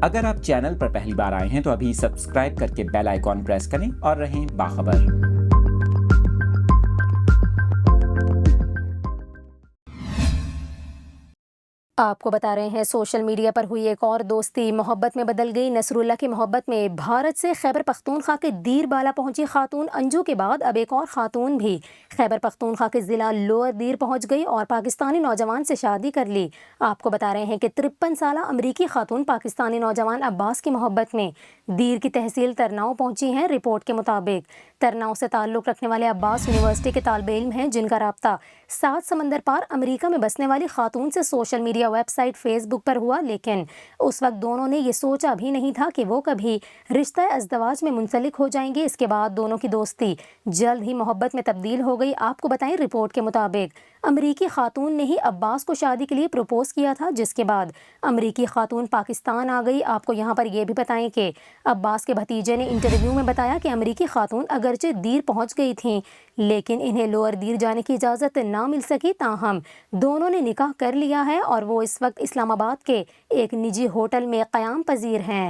اگر آپ چینل پر پہلی بار آئے ہیں تو ابھی سبسکرائب کر کے بیل آئیکن پریس کریں اور رہیں باخبر۔ آپ کو بتا رہے ہیں سوشل میڈیا پر ہوئی ایک اور دوستی محبت میں بدل گئی۔ نصر اللہ کی محبت میں بھارت سے خیبر پختونخوا کے دیر بالا پہنچی خاتون انجو کے بعد اب ایک اور خاتون بھی خیبر پختونخوا کے ضلع لوئر دیر پہنچ گئی اور پاکستانی نوجوان سے شادی کر لی۔ آپ کو بتا رہے ہیں کہ 53 سالہ امریکی خاتون پاکستانی نوجوان عباس کی محبت میں دیر کی تحصیل ترناؤ پہنچی ہیں۔ رپورٹ کے مطابق ترناؤ سے تعلق رکھنے والے عباس یونیورسٹی کے طالب علم ہیں جن کا رابطہ 7 سمندر پار امریکہ میں بسنے والی خاتون سے social media website Facebook پر ہوا، لیکن اس وقت دونوں نے یہ سوچا بھی نہیں تھا کہ وہ کبھی رشتہ ازدواج میں منسلک ہو جائیں گے۔ اس کے بعد دونوں کی دوستی جلد ہی محبت میں تبدیل ہو گئی۔ آپ کو بتائیں رپورٹ کے مطابق امریکی خاتون نے ہی عباس کو شادی کے لیے پروپوز کیا تھا، جس کے بعد امریکی خاتون پاکستان آ گئی۔ آپ کو یہاں پر یہ بھی بتائیں کہ عباس کے بھتیجے نے انٹرویو میں بتایا کہ امریکی خاتون اگرچہ دیر پہنچ گئی تھیں لیکن انہیں لوئر دیر جانے کی اجازت نہ مل سکی، تاہم دونوں نے نکاح کر لیا ہے اور وہ اس وقت اسلام آباد کے ایک نجی ہوٹل میں قیام پذیر ہیں۔